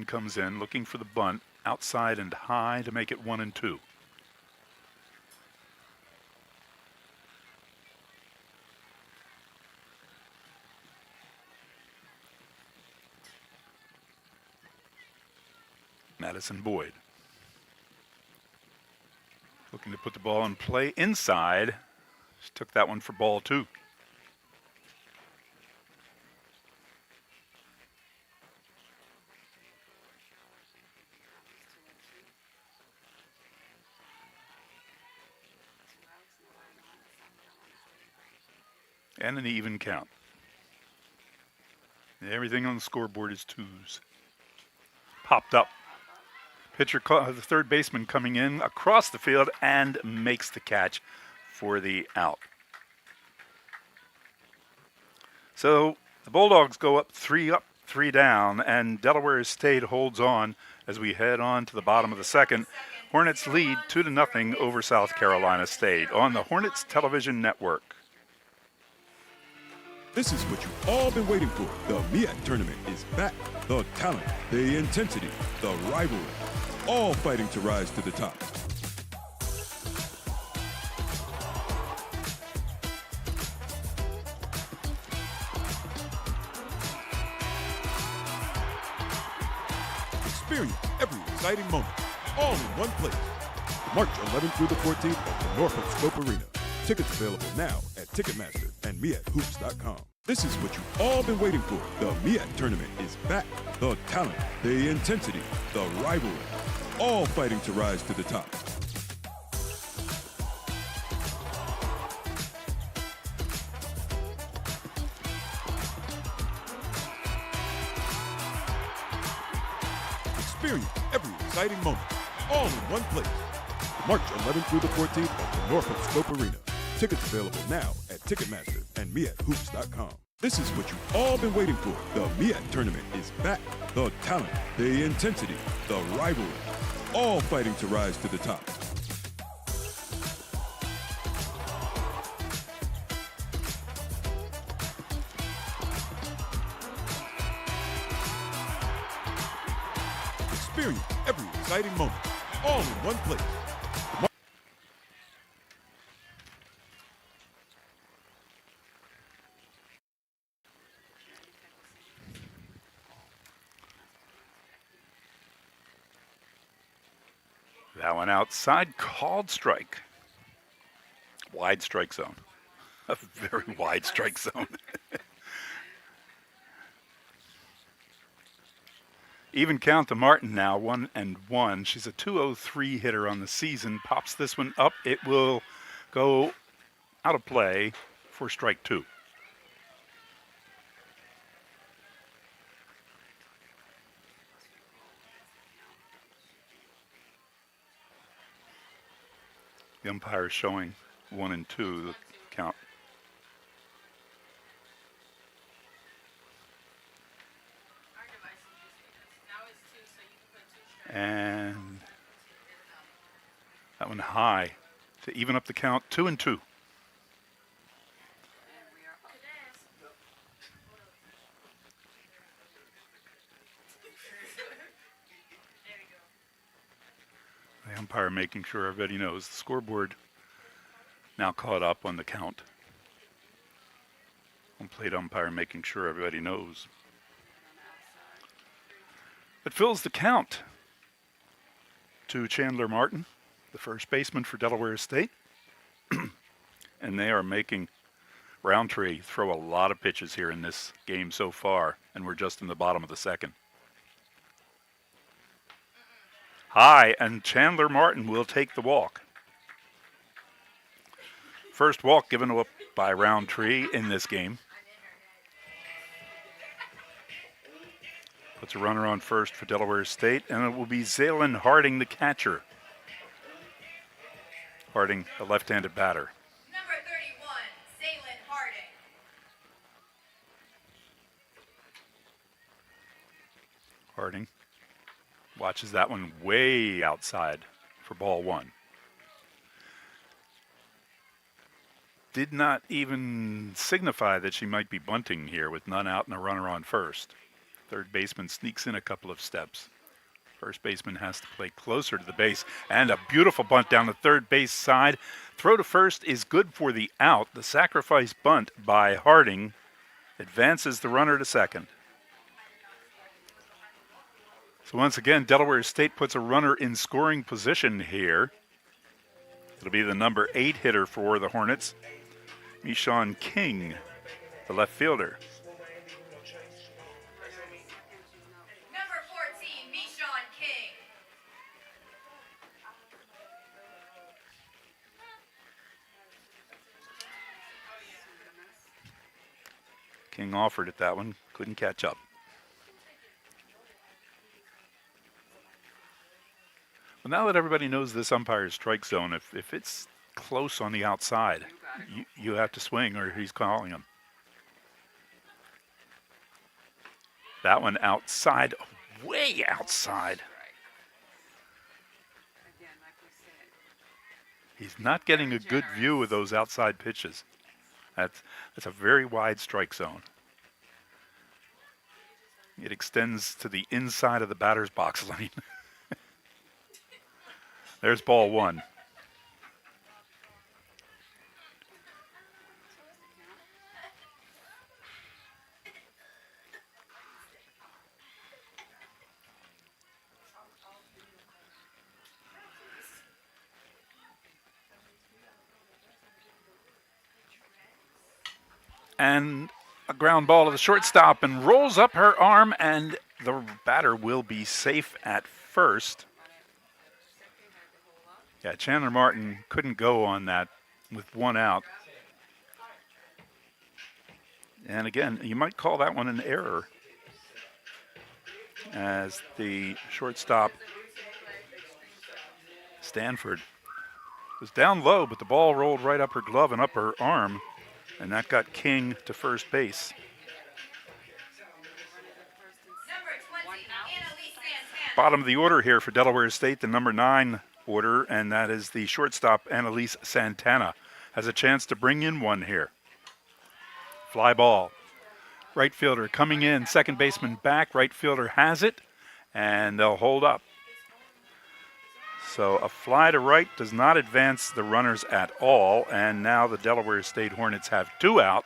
Madison comes in looking for the bunt, outside and high to make it 1-2. Madison Boyd looking to put the ball in play inside. She took that one for ball 2. And an even count. Everything on the scoreboard is 2s. Popped up. Pitcher, the third baseman coming in across the field and makes the catch for the out. So the Bulldogs go up, 3 down, and Delaware State holds on as we head on to the bottom of the second. Hornets lead 2-0 over South Carolina State on the Hornets Television Network. This is what you've all been waiting for. The MEAC tournament is back. The talent, the intensity, the rivalry, all fighting to rise to the top. Experience every exciting moment, all in one place. March 11th through the 14th at the Norfolk Scope Arena. Tickets available now at Ticketmaster and MEACHoops.com. This is what you've all been waiting for. The MEAC tournament is back. The talent, the intensity, the rivalry, all fighting to rise to the top. Experience every exciting moment, all in one place. March 11th through the 14th at the Norfolk Scope Arena. Tickets available now at Ticketmaster and MEACHoops.com. This is what you've all been waiting for. The MEAC tournament is back. The talent, the intensity, the rivalry, all fighting to rise to the top. Experience every exciting moment, all in one place. That one outside, called strike. Wide strike zone. A very wide strike zone. Even count to Martin now, 1-1. She's a .203 hitter on the season. Pops this one up. It will go out of play for strike 2. The umpire is showing 1-2, the count. And that one high to even up the count, 2-2. The umpire making sure everybody knows. The scoreboard now caught up on the count. Home plate umpire making sure everybody knows. It fills the count to Chandler Martin, the first baseman for Delaware State. And they are making Roundtree throw a lot of pitches here in this game so far, and we're just in the bottom of the second. High, and Chandler Martin will take the walk. First walk given up by Roundtree in this game. Puts a runner on first for Delaware State, and it will be Zaylin Harding, the catcher. Harding, a left-handed batter. Number 31, Zaylin Harding. Harding watches that one way outside for ball 1. Did not even signify that she might be bunting here with none out and a runner on first. Third baseman sneaks in a couple of steps. First baseman has to play closer to the base. And a beautiful bunt down the third base side. Throw to first is good for the out. The sacrifice bunt by Harding advances the runner to second. So once again, Delaware State puts a runner in scoring position here. It'll be the number 8 hitter for the Hornets, Meshawn King, the left fielder. Number 14, Meshawn King. King offered at that one, couldn't catch up. Well, now that everybody knows this umpire's strike zone, if it's close on the outside, you have to swing or he's calling him. That one outside, way outside. He's not getting a good view of those outside pitches. That's a very wide strike zone. It extends to the inside of the batter's box lane. There's ball one. And a ground ball to the shortstop and rolls up her arm, and the batter will be safe at first. Yeah, Chandler Martin couldn't go on that with one out. And again, you might call that one an error, as the shortstop, Stanford, was down low, but the ball rolled right up her glove and up her arm, and that got King to first base. Number 20, Annalise Santana. Bottom of the order here for Delaware State, the number 9 order, and that is the shortstop, Annalise Santana. Has a chance to bring in one here. Fly ball. Right fielder coming in, second baseman back, right fielder has it, and they'll hold up. So a fly to right does not advance the runners at all, and now the Delaware State Hornets have 2 out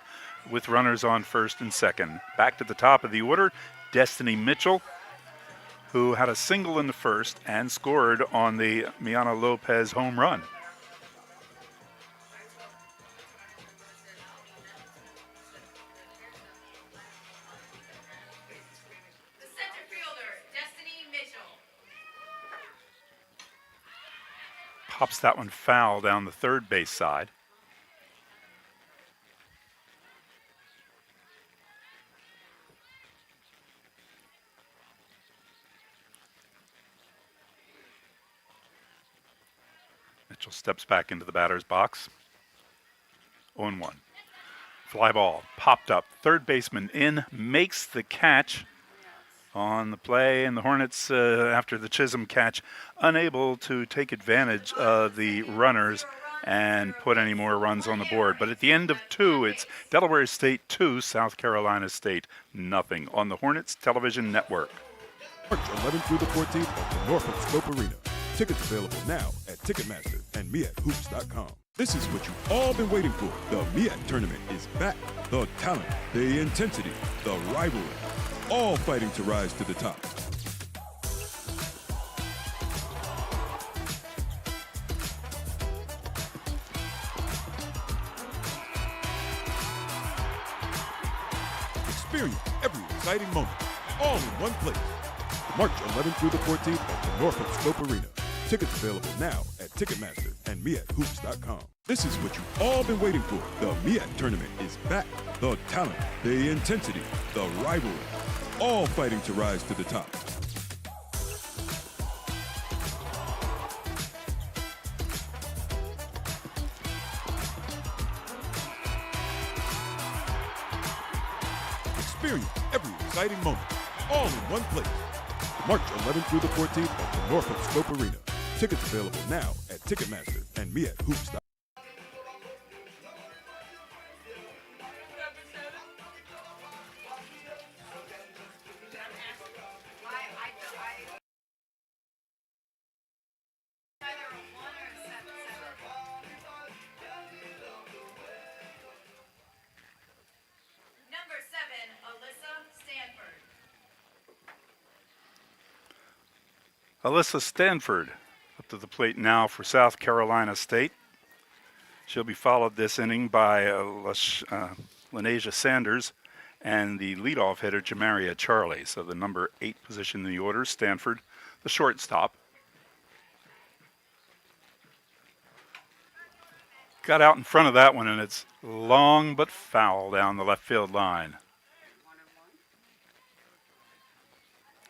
with runners on first and second. Back to the top of the order, Destiny Mitchell, who had a single in the first and scored on the Miana Lopez home run. The center fielder, Destiny Mitchell. Pops that one foul down the third base side. Mitchell steps back into the batter's box. 0-1. Fly ball popped up. Third baseman in, makes the catch on the play, and the Hornets, after the Chisholm catch, unable to take advantage of the runners and put any more runs on the board. But at the end of 2, it's Delaware State 2, South Carolina State nothing on the Hornets Television Network. March 11th through the 14th at the Norfolk Scope Arena. Tickets available now at Ticketmaster and MeAtHoops.com. This is what you've all been waiting for. The MEAT tournament is back. The talent, the intensity, the rivalry, all fighting to rise to the top. Experience every exciting moment, all in one place. March 11th through the 14th at the Norfolk Scope Arena. Tickets available now at Ticketmaster and MeAtHoops.com. This is what you've all been waiting for. The MEAT tournament is back. The talent, the intensity, the rivalry, all fighting to rise to the top. Experience every exciting moment, all in one place. March 11th through the 14th at the Norfolk Scope Arena. Tickets available now at Ticketmaster and MeAtHoops.com. Alyssa Stanford up to the plate now for South Carolina State. She'll be followed this inning by Lenasia Sanders and the leadoff hitter, Jamaria Charlie. So the number 8 position in the order, Stanford, the shortstop. Got out in front of that one, and it's long but foul down the left field line.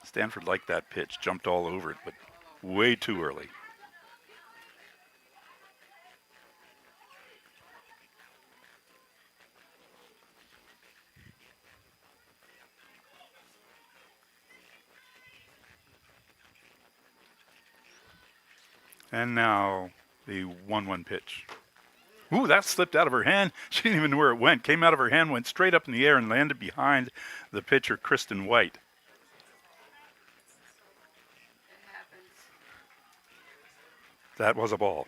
Stanford liked that pitch, jumped all over it, but way too early. And now the 1-1 pitch. Ooh, that slipped out of her hand. She didn't even know where it went. Came out of her hand, went straight up in the air, and landed behind the pitcher, Kristen White. That was a ball.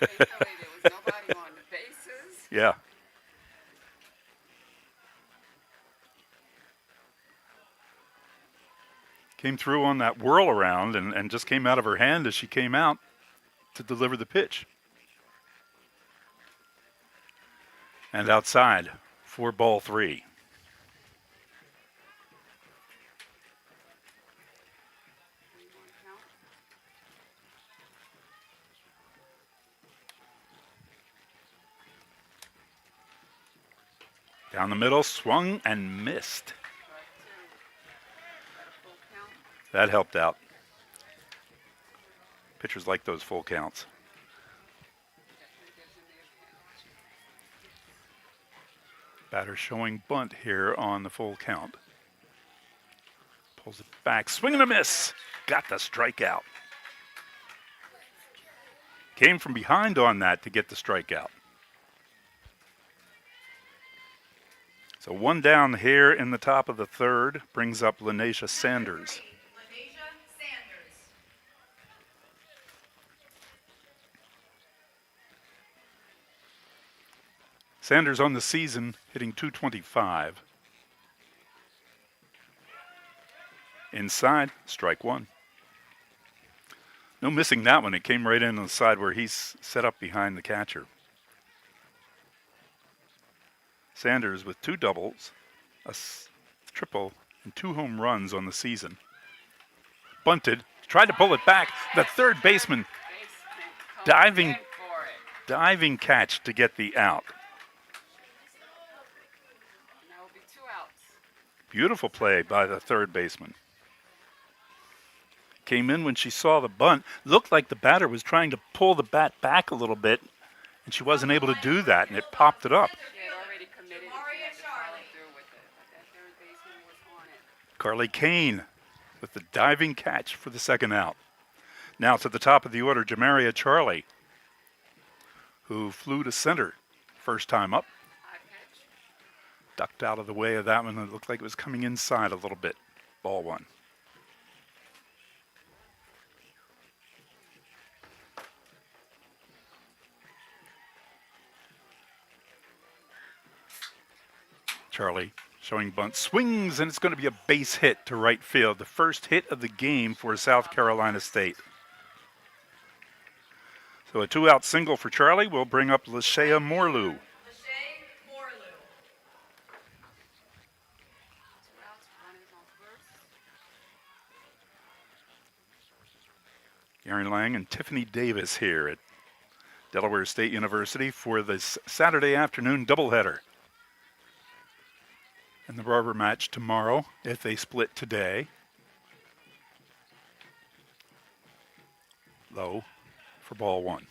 There was nobody on the bases. Yeah. Came through on that whirl around and just came out of her hand as she came out to deliver the pitch. And outside for ball 3. Down the middle, swung and missed. That helped out. Pitchers like those full counts. Batter showing bunt here on the full count. Pulls it back, swing and a miss. Got the strikeout. Came from behind on that to get the strikeout. So one down here in the top of the third brings up Lenasia Sanders. Lenasia Sanders. Sanders on the season hitting .225. Inside, strike 1. No missing that one. It came right in on the side where he's set up behind the catcher. Sanders with 2 doubles, a triple, and 2 home runs on the season. Bunted, tried to pull it back. The third baseman diving catch to get the out. That will be 2 outs. Beautiful play by the third baseman. Came in when she saw the bunt. Looked like the batter was trying to pull the bat back a little bit, and she wasn't able to do that, and it popped it up. She had already committed and she had to follow through with it, but that third baseman was on it. Carly Kane with the diving catch for the second out. Now to the top of the order, Jamaria Charlie, who flew to center first time up. High pitch. Ducked out of the way of that one. It looked like it was coming inside a little bit. Ball 1. Charlie showing bunt, swings, and it's going to be a base hit to right field. The first hit of the game for South Carolina State. So a 2-out single for Charlie will bring up Lashea Morlew. Lachey Morlew. 2 outs, runners on first. Gary Lang and Tiffany Davis here at Delaware State University for this Saturday afternoon doubleheader. And the rubber match tomorrow if they split today. Low for ball 1.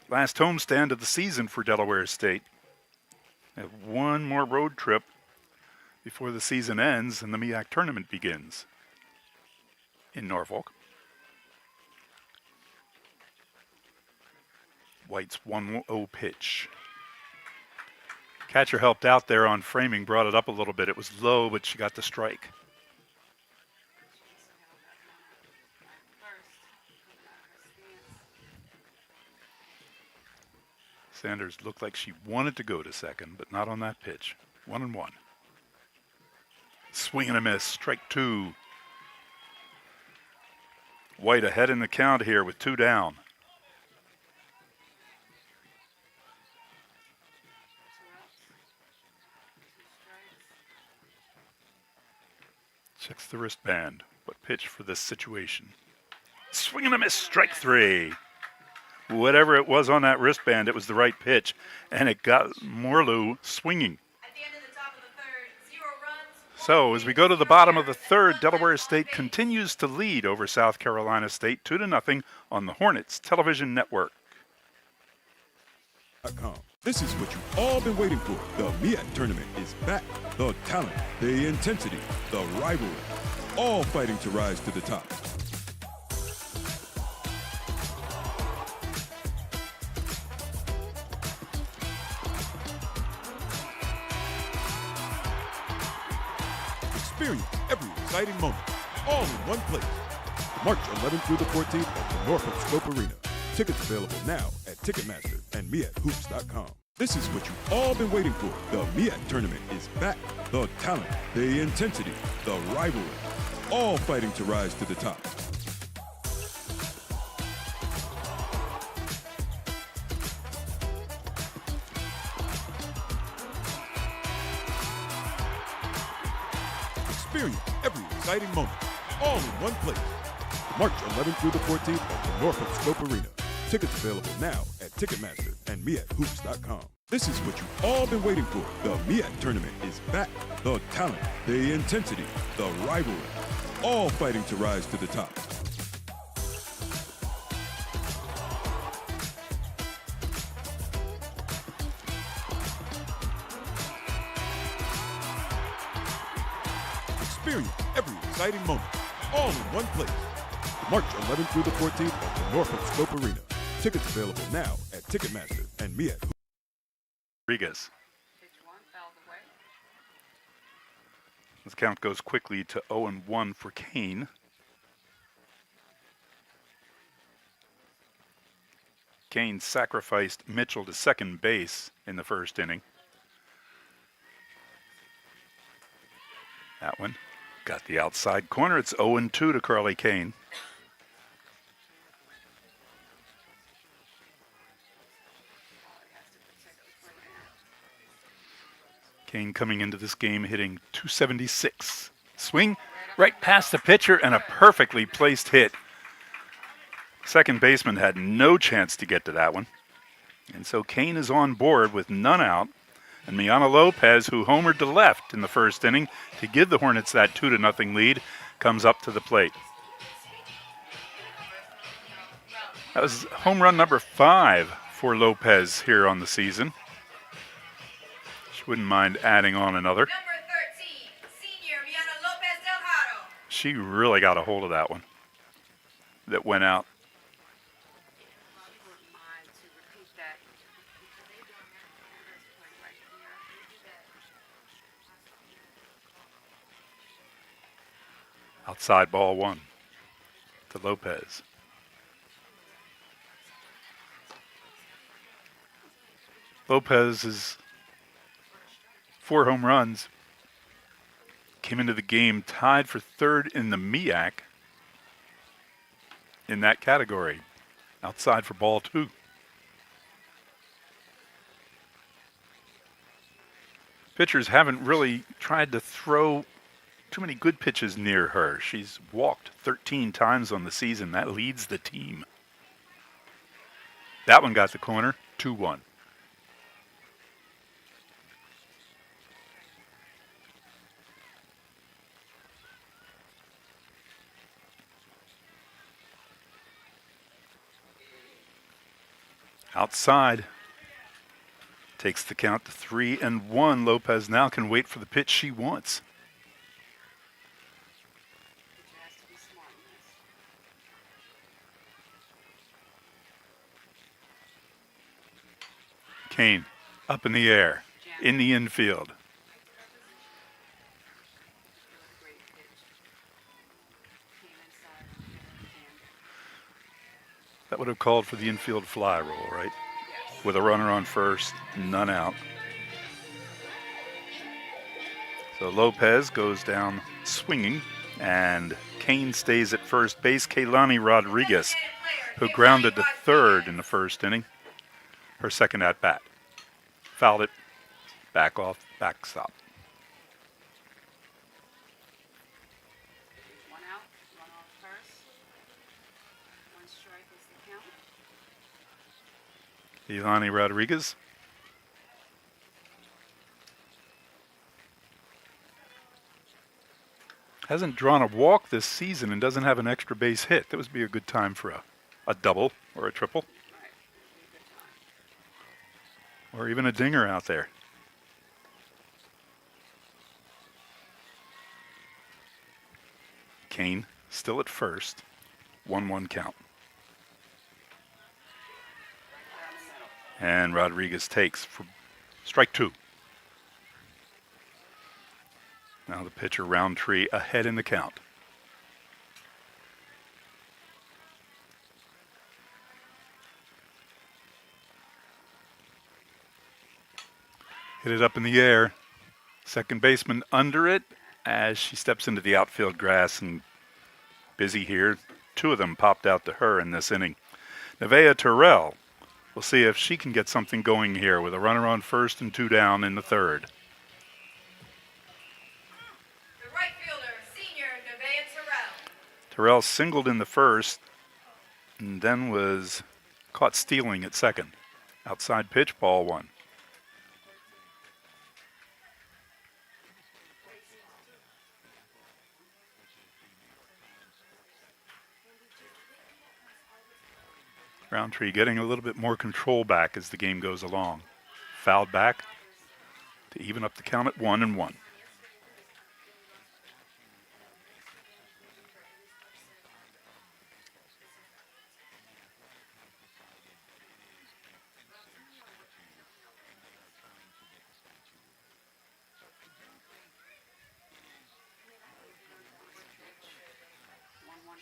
Last homestand of the season for Delaware State. They have one more road trip before the season ends and the MEAC tournament begins in Norfolk. White's 1-0 pitch. Catcher helped out there on framing, brought it up a little bit. It was low, but she got the strike. Sanders looked like she wanted to go to second, but not on that pitch. 1-1. Swing and a miss, strike 2. White ahead in the count here with 2 down. Checks the wristband. What pitch for this situation? Swing and a miss, strike 3. Whatever it was on that wristband, it was the right pitch, and it got Morlew swinging. At the end of the top of the third, 0 runs. So as we go to the bottom of the third, Delaware State continues to lead over South Carolina State 2-0 on the Hornets Television Network. This is what you've all been waiting for. The MEAC tournament is back. The talent, the intensity, the rivalry, all fighting to rise to the top. Experience every exciting moment, all in one place. March 11th through the 14th at the Norfolk Scope Arena. Tickets available now at Ticketmaster and MeAtHoops.com. This is what you've all been waiting for. The MEAC tournament is back. The talent, the intensity, the rivalry, all fighting to rise to the top. Experience every exciting moment, all in one place. March 11th through the 14th at the Norfolk Scope Arena. Tickets available now at Ticketmaster and MeAtHoops.com. This is what you've all been waiting for. The MEAC tournament is back. The talent, the intensity, the rivalry, all fighting to rise to the top. Experience every exciting moment, all in one place. March 11th through the 14th at the Norfolk Scope Arena. Tickets available now at Ticketmaster and MeAtHoops. Rodriguez. Pitch 1 fouled away. This count goes quickly to 0-1 for Kane. Kane sacrificed Mitchell to second base in the first inning. That one got the outside corner. It's 0-2 to Carly Kane. Kane coming into this game hitting .276. Swing right past the pitcher and a perfectly placed hit. Second baseman had no chance to get to that one. And so Kane is on board with none out. And Miana Lopez, who homered to left in the first inning to give the Hornets that 2-0 lead, comes up to the plate. That was home run number 5 for Lopez here on the season. She wouldn't mind adding on another. Number 13, senior Miana Lopez Delgado. She really got a hold of that one that went out. She wouldn't mind to repeat that. First point right here. Outside ball 1 to Lopez. Lopez is 4 home runs. Came into the game tied for 3rd in the MEAC in that category. Outside for ball 2. Pitchers haven't really tried to throw too many good pitches near her. She's walked 13 times on the season. That leads the team. That one got the corner, 2-1. Outside. Takes the count to 3-1. Lopez now can wait for the pitch she wants. Pitcher has to be smart in this. Kane up in the air, in the infield. Great pitch. Came inside and jammed it. That would have called for the infield fly rule, right? Yes. With a runner on first, none out. So Lopez goes down swinging, and Kane Kane stays at first base. Kaylani Rodriguez, who grounded to third in the first inning, her second at bat. Fouled it, back off, backstop. One out, one on first. One strike is the count. Kaylani Rodriguez. Hasn't drawn a walk this season and doesn't have an extra base hit. That would be a good time for a double or a triple. Right. Be a good time. Or even a dinger out there. Kane still at first. 1-1 count. Down the middle. And Rodriguez takes for strike two. Now the pitcher Roundtree ahead in the count. Hit it up in the air. Second baseman under it as she steps into the outfield grass, and busy here. Two of them popped out to her in this inning. Nevaeh Terrell, we'll see if she can get something going here with a runner on first and two down in the third. The right fielder, senior Nevaeh Terrell. Terrell singled in the first and then was caught stealing at second. Outside pitch, ball one. Roundtree getting a little bit more control back as the game goes along. Fouled back to even up the count at 1-1. One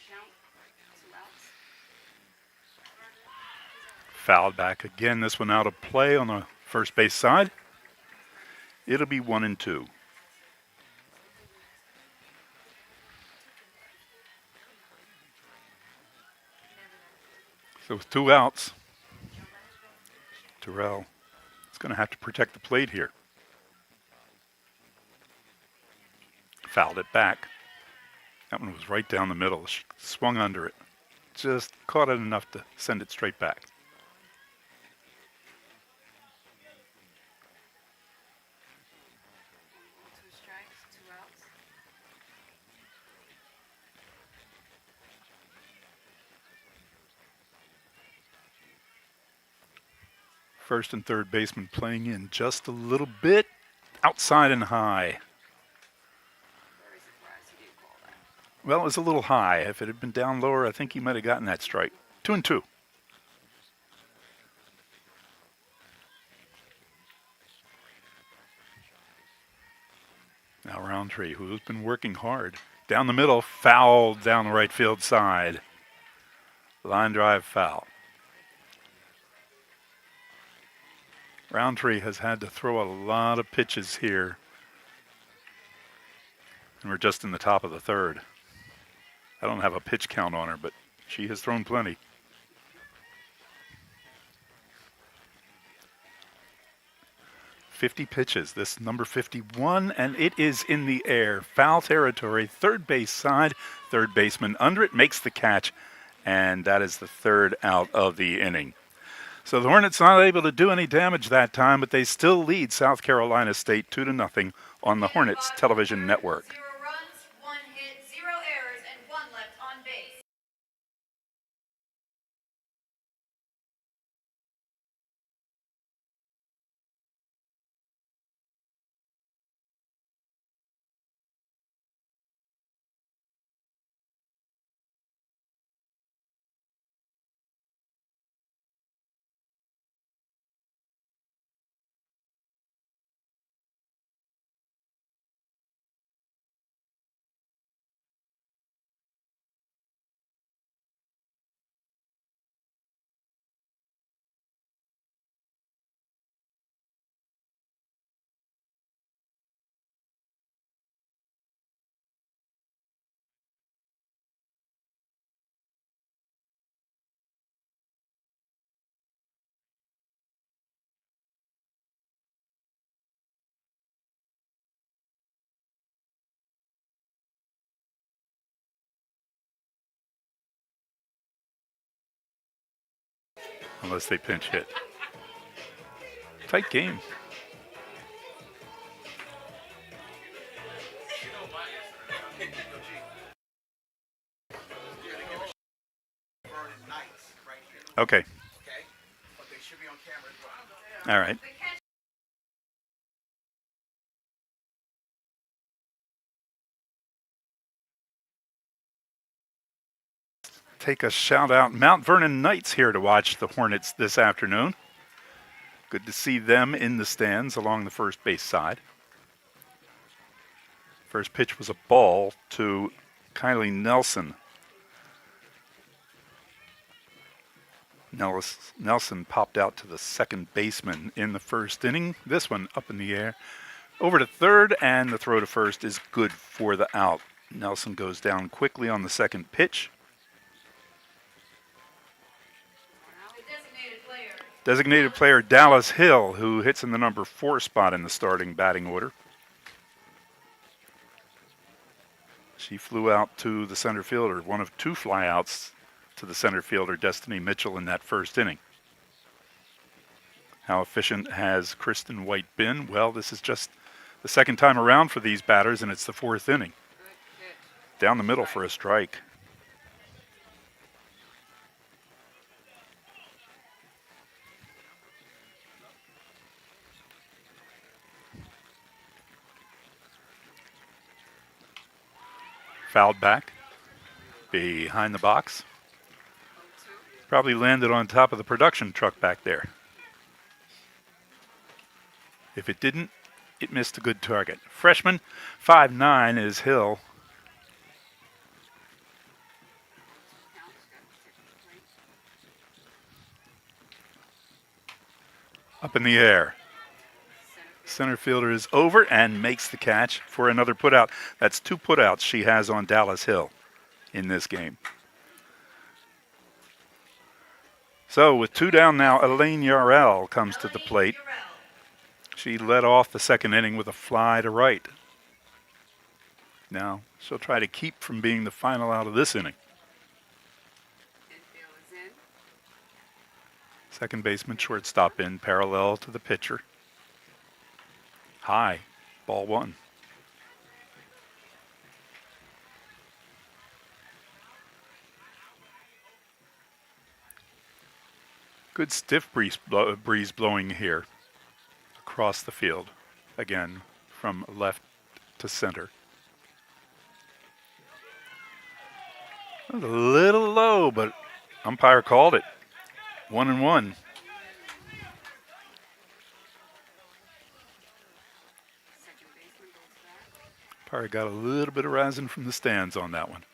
count. 2 outs. Fouled back again. This one out of play on the first base side. It'll be 1-2. So with 2 outs, Terrell is going to have to protect the plate here. Fouled it back. That one was right down the middle. She swung under it. Just caught it enough to send it straight back. Two strikes, 2 outs. First and third baseman playing in just a little bit. Outside and high. Very surprised he didn't call that. Well, it was a little high. If it had been down lower, I think he might have gotten that strike. 2-2. Now Roundtree, who's been working hard. Down the middle, fouled down the right field side. Line drive foul. Roundtree has had to throw a lot of pitches here. And we're just in the top of the third. I don't have a pitch count on her, but she has thrown plenty. .50 pitches, this number 51, and it is in the air. Foul territory, third base side. Third baseman under it, makes the catch, and that is the third out of the inning. So the Hornets not able to do any damage that time, but they still lead South Carolina State 2-0 on the Hornets television network. unless they pinch hit. Tight game. Okay. But they should be on camera as well. All right. Take a shout out. Mount Vernon Knights here to watch the Hornets this afternoon. Good to see them in the stands along the first base side. First pitch was a ball to Kylie Nelson. Nelson popped out to the second baseman in the first inning. This one up in the air. Over to third, and the throw to first is good for the out. Nelson goes down quickly on the second pitch. Designated player Dallas Hill, who hits in the number 4 spot in the starting batting order. She flew out to the center fielder, one of 2 flyouts to the center fielder, Destiny Mitchell, in that first inning. How efficient has Kristen White been? Well, this is just the second time around for these batters, and it's the 4th inning. Down the middle for a strike. Fouled back behind the box. Probably landed on top of the production truck back there. If it didn't, it missed a good target. Freshman, 5'9" is Hill. Up in the air. Center fielder is over and makes the catch for another putout. That's 2 putouts she has on Dallas Hill in this game. So with 2 down now, Elaine Yarrell comes to the plate. She led off the second inning with a fly to right. Now she'll try to keep from being the final out of this inning. Second baseman, shortstop in, parallel to the pitcher. High, ball 1. Good stiff breeze blowing here across the field. Again, from left to center. It was a little low, but umpire called it. 1-1. Umpire got a little bit of rising from the stands on that one.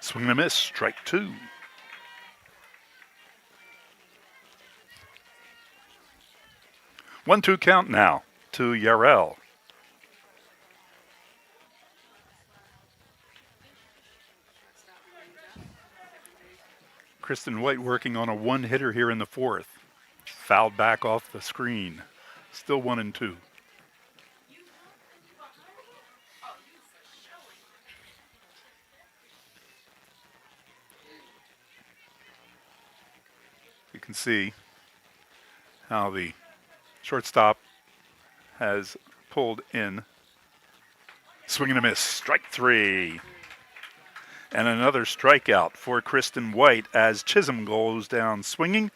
Swing and a miss, strike 2. One-two count now to Yarrell. Kristen White working on a 1-hitter here in the 4th. Fouled back off the screen. Still 1-2. You can see how the shortstop has pulled in. Swing and a miss, strike 3. And another strikeout for Kristen White as Chisholm goes down swinging.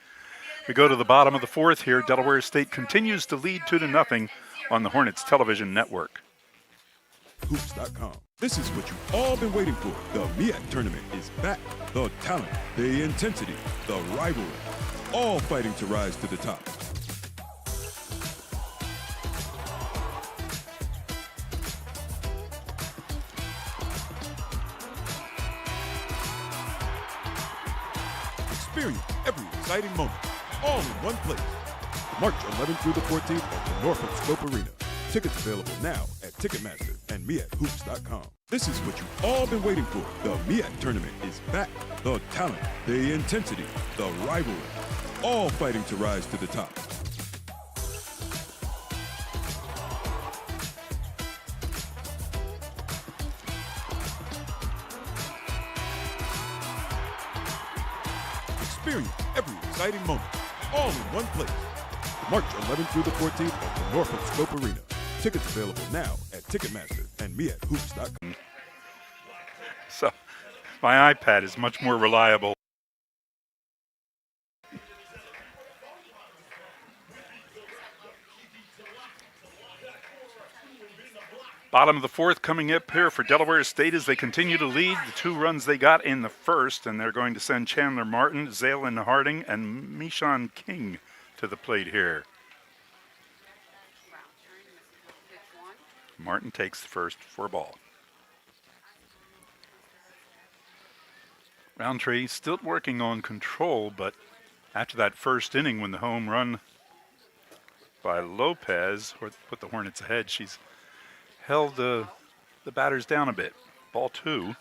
We go to the bottom of the 4th here. Delaware State continues to lead 2-0 on the Hornets television network. Hoops.com. This is what you've all been waiting for. The MEAC tournament is back. The talent, the intensity, the rivalry, all fighting to rise to the top. Experience every exciting moment, all in one place. March 11th through the 14th at the Norfolk Scope Arena. Tickets available now at Ticketmaster and MEACHoops.com. This is what you've all been waiting for. The MEAC tournament is back. The talent, the intensity, the rivalry, all fighting to rise to the top. Experience every exciting moment, all in one place. March 11th through the 14th at the Norfolk Scope Arena. Tickets available now at Ticketmaster and me@hoops.com. So my iPad is much more reliable. Bottom of the fourth coming up here for Delaware State as they continue to lead. The 2 runs they got in the first, and they're going to send Chandler Martin, Zaylin Harding, and Mishan King to the plate here. Martin takes the first for a ball. Roundtree still working on control, but after that first inning when the home run by Lopez put the Hornets ahead, she's held the batters down a bit. Ball 2.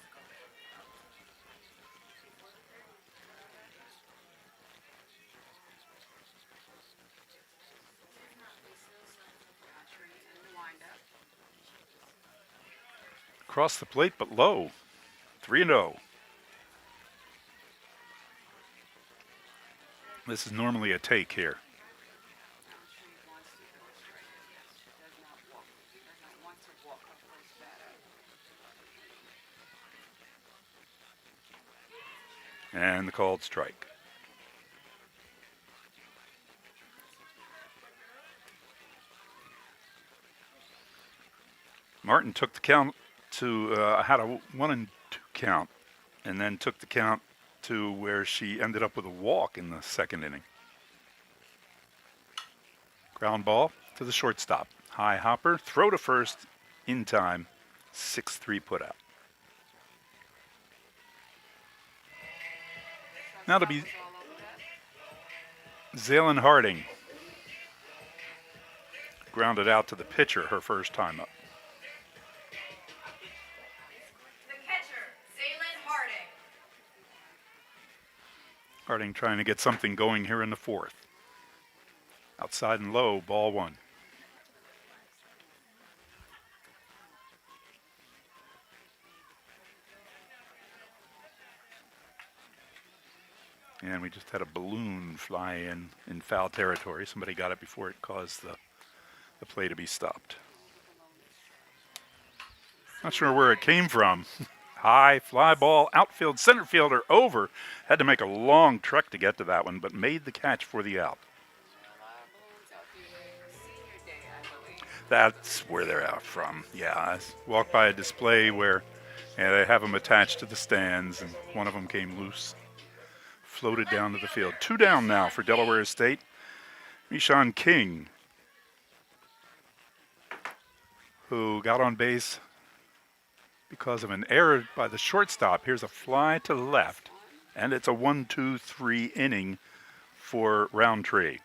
Across the plate, but low. 3-0. This is normally a take here. And the called strike. Martin took the count to, had a 1-2 count, and then took the count to where she ended up with a walk in the second inning. Ground ball to the shortstop. High hopper, throw to first in time, 6-3 put out. Now to be Zaylin Harding. Grounded out to the pitcher her first time up. The catcher, Zaylin Harding. Harding trying to get something going here in the fourth. Outside and low, ball 1. And we just had a balloon fly in foul territory. Somebody got it before it caused the play to be stopped. Not sure where it came from. High fly ball, outfield, center fielder over. Had to make a long trek to get to that one, but made the catch for the out. That's where they're out from. Yeah, I walked by a display where they have them attached to the stands, and one of them came loose. Floated down to the field. 2 down now for Delaware State. Mishan King, who got on base because of an error by the shortstop. Here's a fly to the left, and it's a 1-2-3 inning for Roundtree.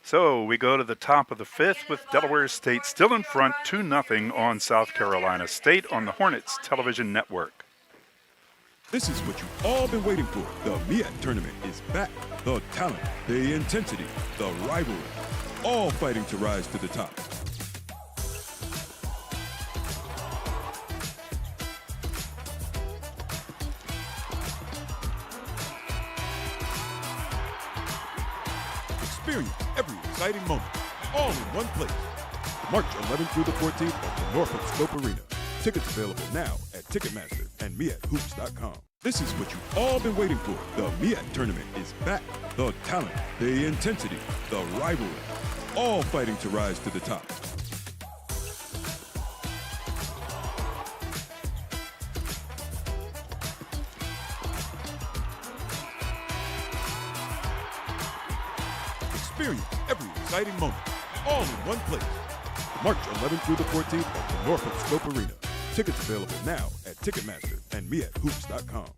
So we go to the top of the 5th with Delaware State still in front, 2-0 on South Carolina State on the Hornets Television Network. This is what you've all been waiting for. The MEAC tournament is back. The talent, the intensity, the rivalry, all fighting to rise to the top. Experience every exciting moment, all in one place. March 11th through the 14th at the Norfolk Scope Arena. Tickets available now at Ticketmaster and me@hoops.com. This is what you've all been waiting for. The MEAC tournament is back. The talent, the intensity, the rivalry, all fighting to rise to the top. Experience every exciting moment, all in one place. March 11th through the 14th at the Norfolk Scope Arena. Tickets available now at Ticketmaster and me@hoops.com.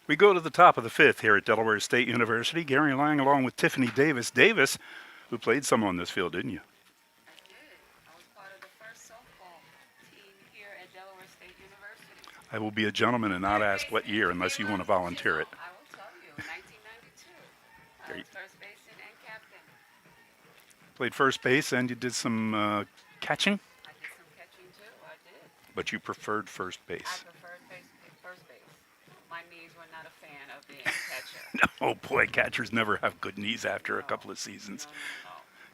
We go to the top of the 5th here at Delaware State University. Gary Lang along with Tiffany Davis. Davis, who played some on this field, didn't you? I will be a gentleman and not ask what year unless you want to volunteer it. I will tell you, 1992. I Great. was first baseman and captain. Played first base and you did some catching, I did some catching too. I did. but you preferred first I base. preferred first base. My knees were not a fan of being a catcher. Oh boy, catchers never have good knees after a couple of seasons. No.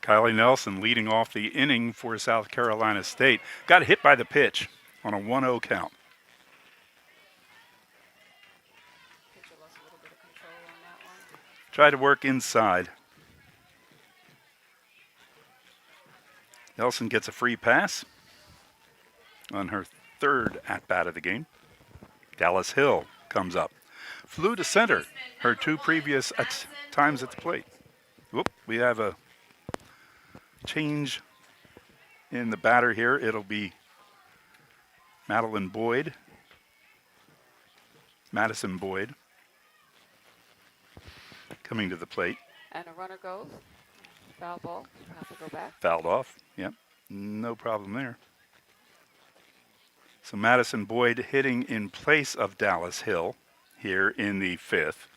Kylie Nelson leading off the inning for South Carolina State. Got hit by the pitch on a 1-0 count. Pitcher lost a little bit of control on that one. Tried to work inside. Nelson gets a free pass on her third at-bat of the game. Dallas Hill comes up. Flew to center her two previous times at the plate. Whoop, we have a change in the batter here. It'll be Madison Boyd coming to the plate. And a runner goes. Foul ball. Have to go back. Fouled off. Yep. No problem there. So Madison Boyd hitting in place of Dallas Hill here in the fifth.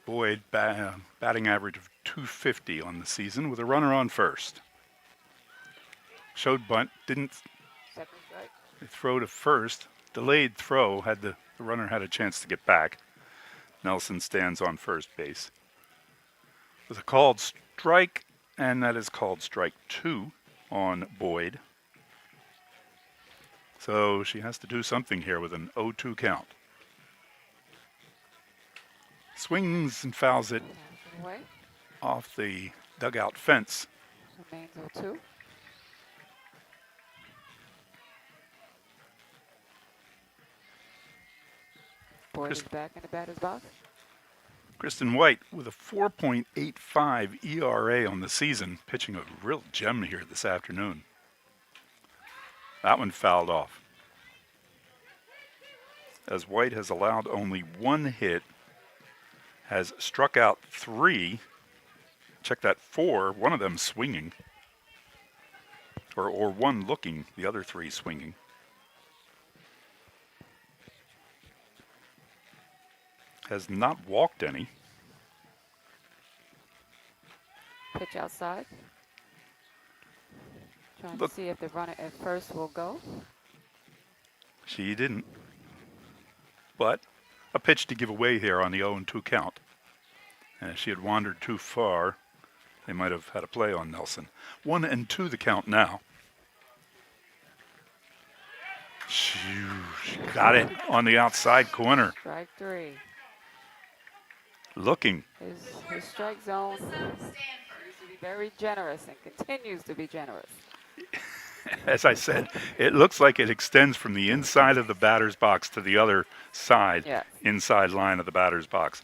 Boyd batting average of .250 on the season with a runner on first. Showed bunt, didn't Second strike. throw to first. Delayed throw, had the runner had a chance to get back. Nelson stands on first base. With a called strike, and that is called strike 2 on Boyd. So she has to do something here with an 0-2 count. Swings and fouls it Pass it away. off the dugout fence. Remains 0-2. Boyd is back in the batter's box. Kristen White with a 4.85 ERA on the season, pitching a real gem here this afternoon. That one fouled off. As White has allowed only one hit, has struck out 3. Check that 4, one of them swinging. Or one looking, the other 3 swinging. Has not walked any. Pitch outside. Trying Look. to see if the runner at first will go. She didn't. But a pitch to give away here on the 0-2 count. And if she had wandered too far, they might have had a play on Nelson. 1-2 the count now. She got it on the outside corner. Strike 3. Looking. His strike zone used to be very generous and continues to be generous. As I said, it looks like it extends from the inside of the batter's box to the other side, Yes. inside line of the batter's box.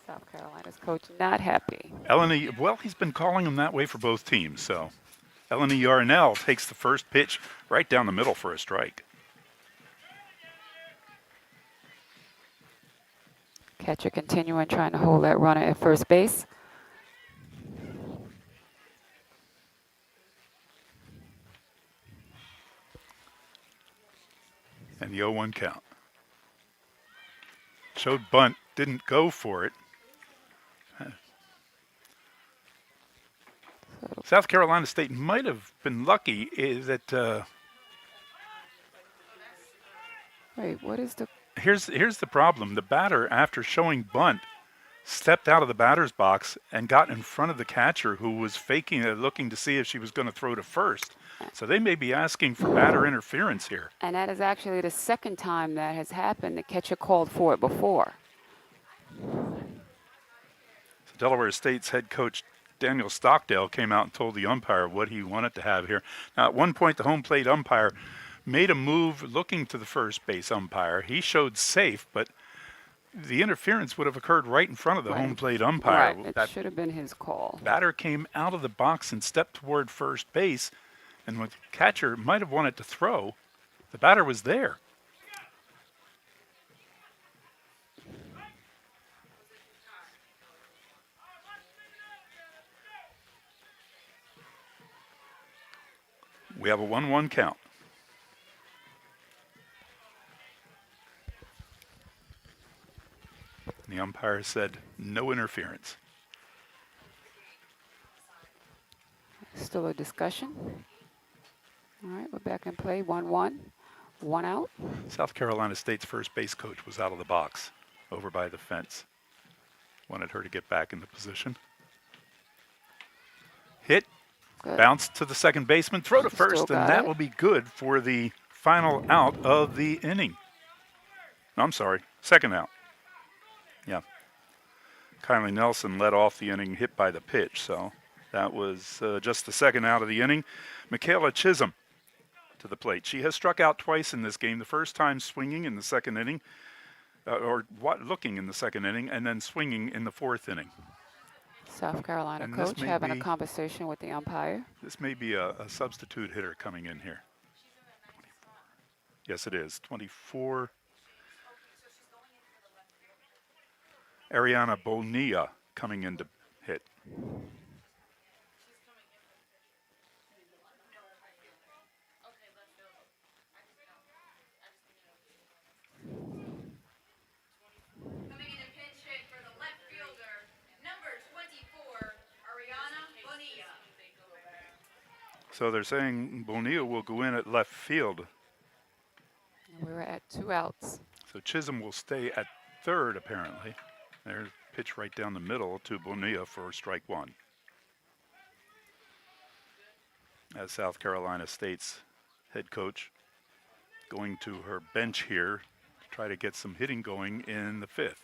South Carolina's coach not happy. Eleni, well, he's been calling him that way for both teams. So Eleni Yarnell takes the first pitch right down the middle for a strike. Catcher continuing trying to hold that runner at first base. And the 0-1 count. Showed bunt, didn't go for it. South Carolina State might have been lucky that Wait, what is the... here's the problem. The batter, after showing bunt, stepped out of the batter's box and got in front of the catcher who was faking it, looking to see if she was going to throw to first. So they may be asking for batter interference here. And that is actually the second time that has happened. The catcher called for it before. So Delaware State's head coach Daniel Stockdale came out and told the umpire what he wanted to have here. Now, at one point, the home plate umpire made a move looking to the first base umpire. He showed safe, but the interference would have occurred right in front of the Right. home plate umpire. Right, it That should have been his call. batter came out of the box and stepped toward first base, and when the catcher might have wanted to throw, the batter was there. We have a 1-1 count. The umpire said no interference. Still a discussion. All right, we're back in play. 1-1. 1 out. South Carolina State's first base coach was out of the box, over by the fence. Wanted her to get back into position. Hit, Good. bounce to the second baseman, throw to Still first, and got that it. will be good for the final out of the inning. No, I'm sorry, second out. Yeah. Kylie Nelson led off the inning, hit by the pitch, so that was just the second out of the inning. Michaela Chisholm to the plate. She has struck out twice in this game, the first time swinging in the second inning, looking in the second inning, and then swinging in the fourth inning. South Carolina And this coach may having a be- conversation with the umpire. This may be a substitute hitter coming in here. 24. Yes, it is. 24. Ariana Bonilla coming in to hit. Coming in to pitch hit for the left fielder, number 24, Ariana Bonilla. So they're saying Bonilla will go in at left field. We were at 2 outs. So Chisholm will stay at third, apparently. There's pitch right down the middle to Bonilla for strike one. As South Carolina State's head coach going to her bench here to try to get some hitting going in the fifth.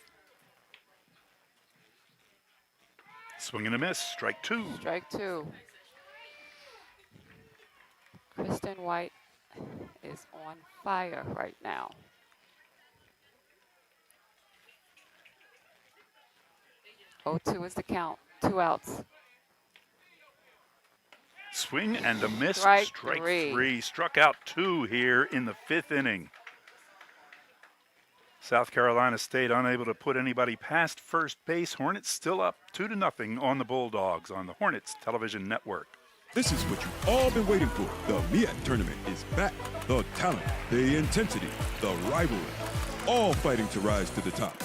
Swing and a miss, strike two. Strike 2. Kristen White is on fire right now. Oh, 2 is the count. 2 outs. Swing and a miss, Strike three. three. Struck out 2 here in the fifth inning. South Carolina State unable to put anybody past first base. Hornets still up 2-0 on the Bulldogs on the Hornets Television Network. This is what you've all been waiting for. The MEAC tournament is back. The talent, the intensity, the rivalry, all fighting to rise to the top.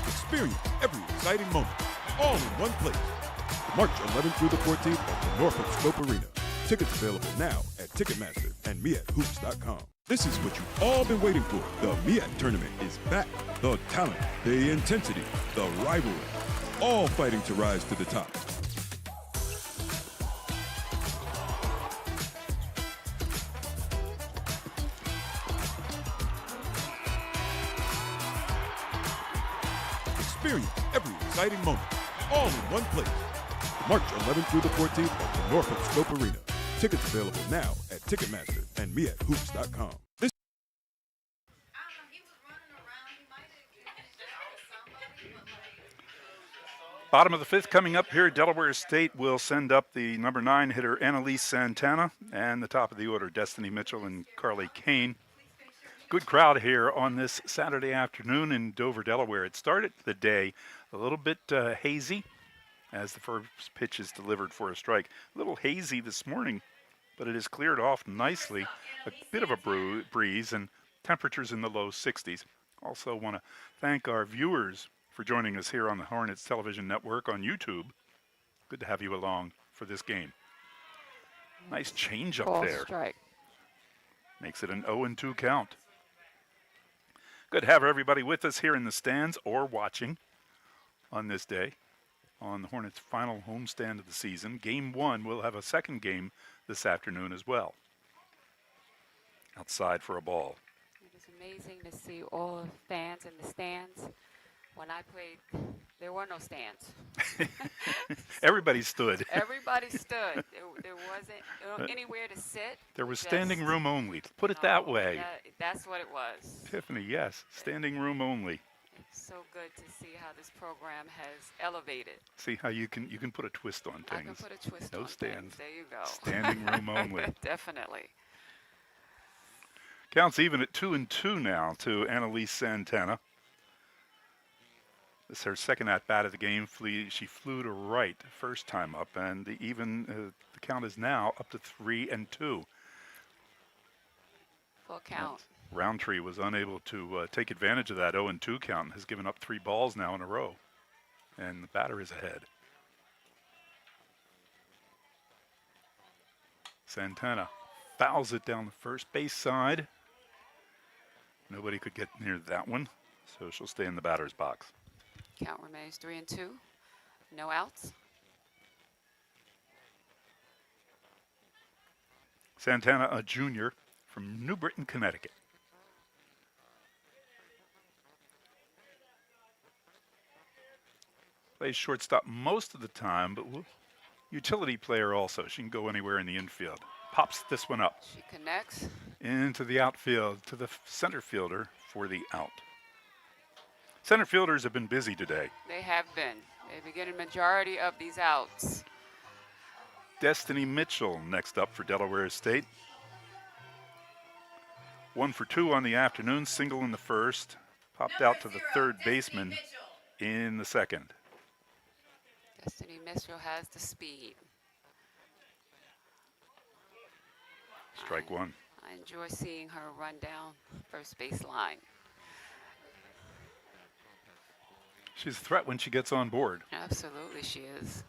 Experience every exciting moment, all in one place. March 11th through the 14th at the Norfolk Scope Arena. Tickets available now at Ticketmaster and MeAtHoops.com. This is what you've all been waiting for. The MEAC tournament is back. The talent, the intensity, the rivalry, all fighting to rise to the top. Experience every exciting moment, all in one place. March 11th through the 14th at the Norfolk Scope Arena. Tickets available now at Ticketmaster and MeAtHoops.com. This I don't know, he was running around. He might have given it to somebody, but like, Bottom of the fifth coming up here. Delaware State will send up the number 9 hitter Annalise Santana and the top of the order Destiny Mitchell and Carly Kane. Good crowd here on this Saturday afternoon in Dover, Delaware. It started the day a little bit hazy as the first pitch is delivered for a strike. A little hazy this morning, but it has cleared off nicely. A bit of a breeze and temperatures in the low 60s. Also want to thank our viewers for joining us here on the Hornets Television Network on YouTube. Good to have you along for this game. Nice change up Ball there. strike. Makes it an 0-2 count. Good to have everybody with us here in the stands or watching on this day on the Hornets' final homestand of the season. Game 1, we'll have a second game this afternoon as well. Outside for a ball. It is amazing to see all the fans in the stands. When I played, there were no stands. Everybody stood. Everybody stood. There wasn't anywhere to sit. There was Just- standing room only. Put it that No, way. That's what it was. Tiffany, yes, standing room only. It's so good to see how this program has elevated. See how you can put a twist on I can things. put a twist No on stands. things. There you go. Standing room only. Definitely. Count's even at 2-2 now to Annalise Santana. This is her second at-bat of the game. She flew to right first time up, and the count is now up to 3-2. Full count. Roundtree was unable to take advantage of that 0-2 count and has given up 3 balls now in a row. And the batter is ahead. Santana fouls it down the first base side. Nobody could get near that one, so she'll stay in the batter's box. Count remains 3-2. No outs. Santana, a junior from New Britain, Connecticut. Plays shortstop most of the time, but utility player also. She can go anywhere in the infield. Pops this one up. She connects. Into the outfield to the center fielder for the out. Center fielders have been busy today. They have been. They've been getting majority of these outs. Destiny Mitchell next up for Delaware State. 1 for 2 on the afternoon, single in the first. Popped out to the third baseman in the second. Destiny Mitchell has the speed. Strike one. I enjoy seeing her run down first base line. She's a threat when she gets on board. Absolutely she is.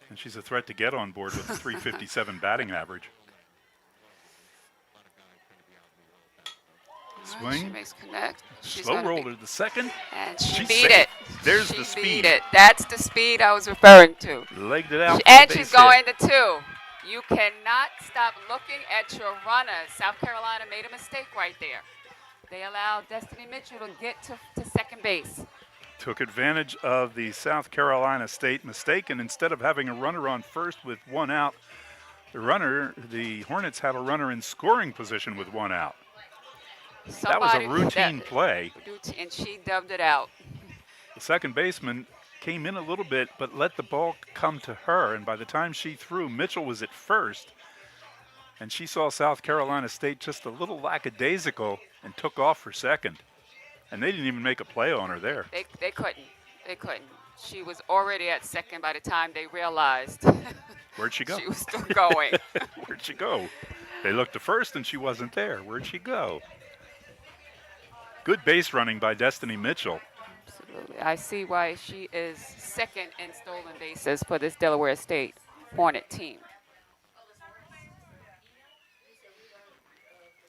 And she's a threat to get on board with a 357 batting average. All right, she Swing. makes connect. She's Slow gonna roller to the second. And she She's beat safe. it. There's She the beat speed. it. That's the speed I was referring to. Legged it out. And for the she's base going hit. to 2. You cannot stop looking at your runners. South Carolina made a mistake right there. They allowed Destiny Mitchell to get to second base. Took advantage of the South Carolina State mistake, and instead of having a runner on first with 1 out, the Hornets had a runner in scoring position with 1 out. That was a routine play. And she dubbed it out. The second baseman came in a little bit, but let the ball come to her, and by the time she threw, Mitchell was at first, and she saw South Carolina State just a little lackadaisical and took off for second. And they didn't even make a play on her there. They couldn't. They couldn't. She was already at second by the time they realized Where'd she go? she was still going. Where'd she go? They looked to first and she wasn't there. Where'd she go? Good base running by Destiny Mitchell. Absolutely. I see why she is second in stolen bases for this Delaware State Hornet team.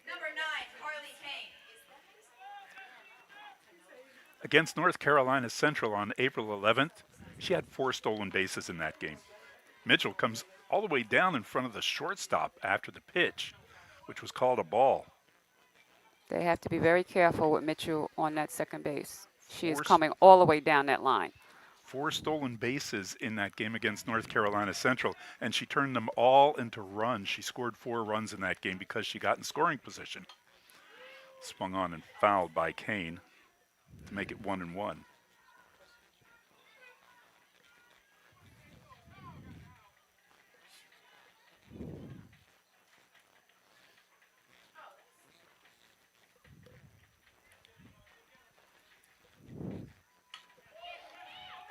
Number 9, Harley Kane. Against North Carolina Central on April 11th, she had 4 stolen bases in that game. Mitchell comes all the way down in front of the shortstop after the pitch, which was called a ball. They have to be very careful with Mitchell on that second base. She is Force- coming all the way down that line. 4 stolen bases in that game against North Carolina Central, and she turned them all into runs. She scored 4 runs in that game because she got in scoring position. Swung on and fouled by Kane to make it 1-1.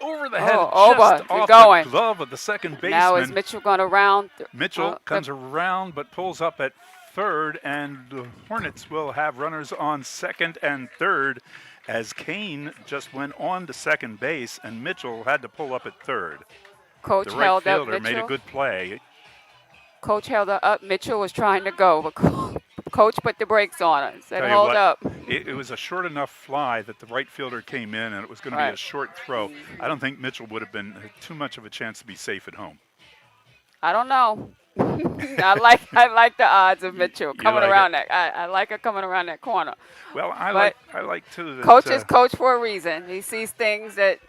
Over the head, over. just You're off going. the glove of the second baseman. Now is Mitchell going to round? Mitchell comes around but pulls up at third, and the Hornets will have runners on second and third as Kane just went on to second base and Mitchell had to pull up at third. Coach The right held up fielder Mitchell. made a good play. Coach held her up. Mitchell was trying to go, but Coach put the brakes on her and said, Tell you hold what, up. It was a short enough fly that the right fielder came in and it was going to be a Right. short throw. I don't think Mitchell would have been too much of a chance to be safe at home. I don't know. I like the odds of Mitchell coming like around that. I like her coming around that corner. Well, I But like too that Coach is coach for a reason. He sees things that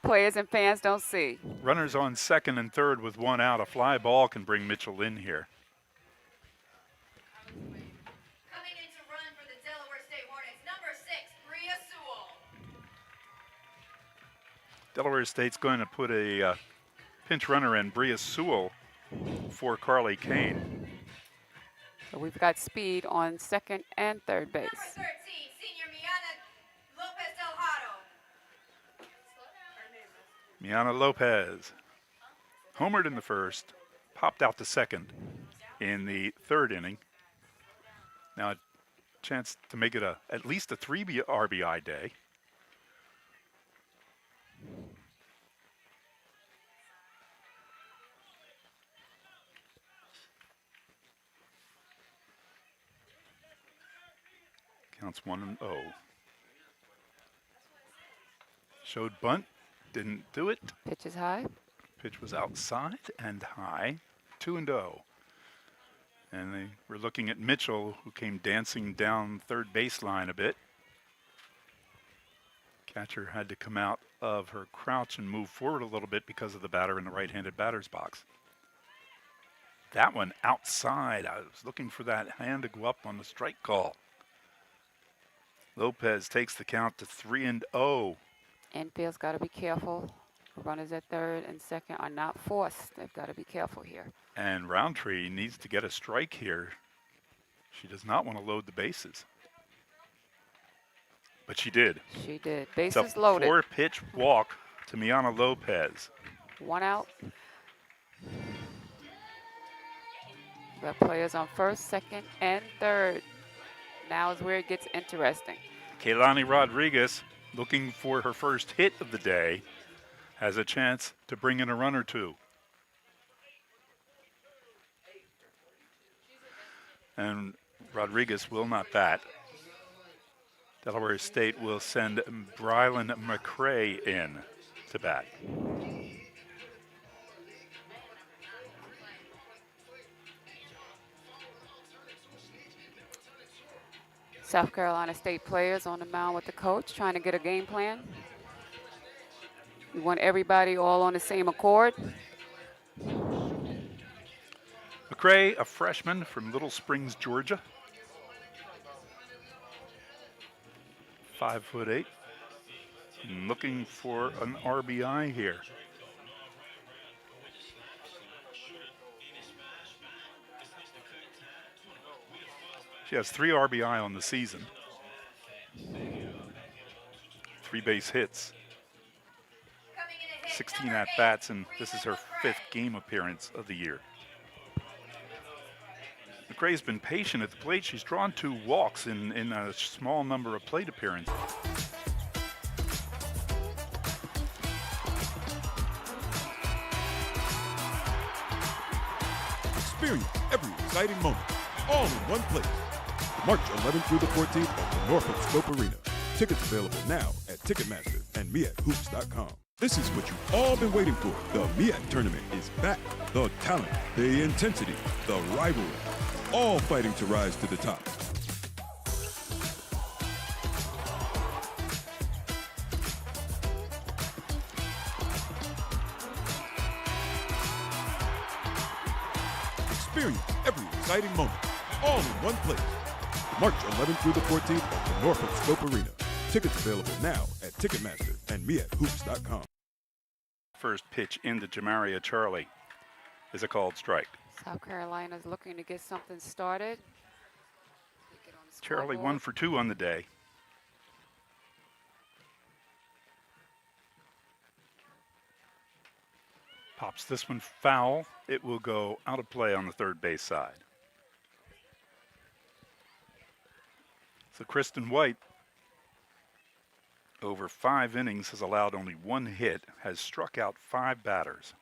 players and fans don't see. runners on second and third with 1 out. A fly ball can bring Mitchell in here. Coming in to run for the Delaware State Hornets, number 6, Bria Sewell. Delaware State's going to put a pinch runner in, Bria Sewell, for Carly Kane. So we've got speed on second and third base. Number 13, senior Miana Lopez Delgado. Miana Lopez homered in the first, popped out to second in the third inning. Now a chance to make it at least a 3 RBI day. Counts 1-0. Showed bunt, didn't do it. Pitch is high. Pitch was outside and high, 2-0. And they were looking at Mitchell, who came dancing down third baseline a bit. Catcher had to come out of her crouch and move forward a little bit because of the batter in the right-handed batter's box. That one outside. I was looking for that hand to go up on the strike call. Lopez takes the count to 3-0. Infield's got to be careful. Runners at third and second are not forced. They've got to be careful here. And Roundtree needs to get a strike here. She does not want to load the bases. But she did. She did. It's Bases a loaded. 4-pitch walk to Miana Lopez. 1 out. Got players on first, second, and third. Now is where it gets interesting. Kaylani Rodriguez, looking for her first hit of the day, has a chance to bring in a run or two. And Rodriguez will not bat. Delaware State will send Brylan McCray in to bat. South Carolina State players on the mound with the coach trying to get a game plan. We want everybody all on the same accord. McCray, a freshman from Little Springs, Georgia. 5'8", and looking for an RBI here. She has 3 RBI on the season. 3 base hits. 16 at-bats, and this is her 5th game appearance of the year. McCray's been patient at the plate. She's drawn 2 walks in a small number of plate appearances. Experience every exciting moment, all in one place. March 11th through the 14th at the Norfolk Scope Arena. Tickets available now at Ticketmaster and MeAtHoops.com. This is what you've all been waiting for. The MEAT tournament is back. The talent, the intensity, the rivalry, all fighting to rise to the top. Experience every exciting moment, all in one place. March 11th through the 14th at the Norfolk Scope Arena. Tickets available now at Ticketmaster and MeAtHoops.com. First pitch into Jamaria Charlie is a called strike. South Carolina's looking to get something started. Get on the Charlie scoreboard. 1 for 2 on the day. Pops this one foul. It will go out of play on the third base side. So Kristen White, over 5 innings, has allowed only 1 hit, has struck out 5 batters.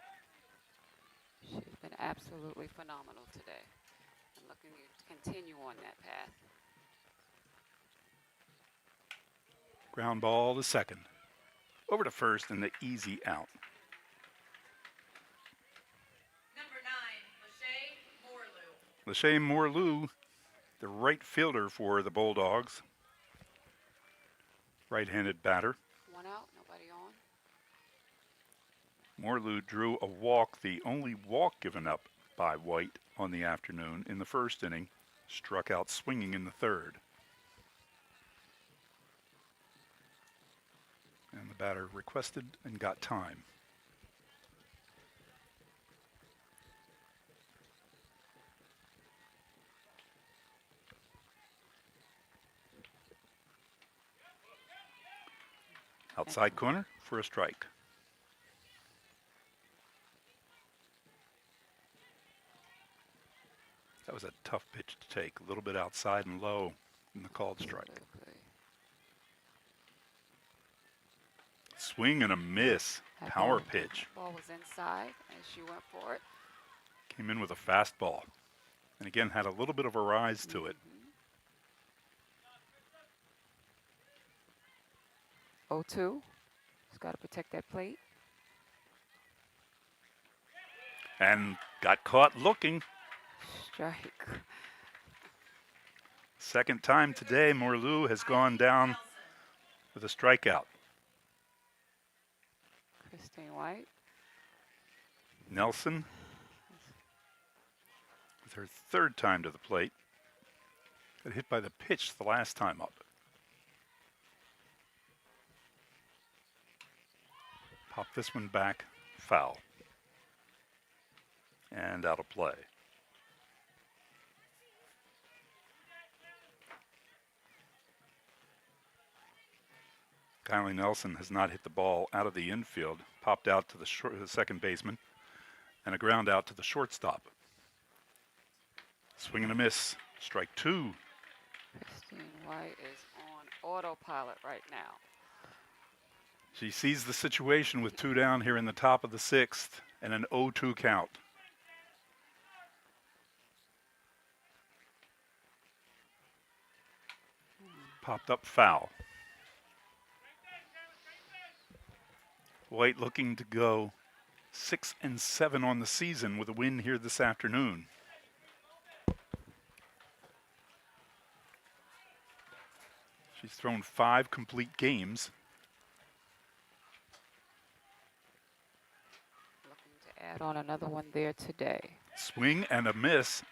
She's been absolutely phenomenal today. I'm looking to continue on that path. Ground ball to second. Over to first and the easy out. Number 9, Lachey Morlew. Lachey Morlew, the right fielder for the Bulldogs. Right-handed batter. 1 out, nobody on. Morlew drew a walk, the only walk given up by White on the afternoon in the first inning. Struck out swinging in the third. And the batter requested and got time. Outside corner for a strike. That was a tough pitch to take. A little bit outside and low in the called strike. Absolutely. Swing and a miss. That Power ball- pitch. Ball was inside, and she went for it. Came in with a fastball. And again, had a little bit of a rise to it. 0-2. He's got to protect that plate. And got caught looking. Strike. Second time today, Morlou has gone down with a strikeout. Christine White. Nelson with her third time to the plate. Got hit by the pitch the last time up. Pop this one back, foul. And out of play. Kylie Nelson has not hit the ball out of the infield. Popped out to the second baseman. And a ground out to the shortstop. Swing and a miss. Strike two. Christine White is on autopilot right now. She sees the situation with two down here in the top of the sixth and an 0-2 count. Popped up foul. White looking to go 6-7 on the season with a win here this afternoon. She's thrown 5 complete games. Looking to add on another one there today. Swing and a miss.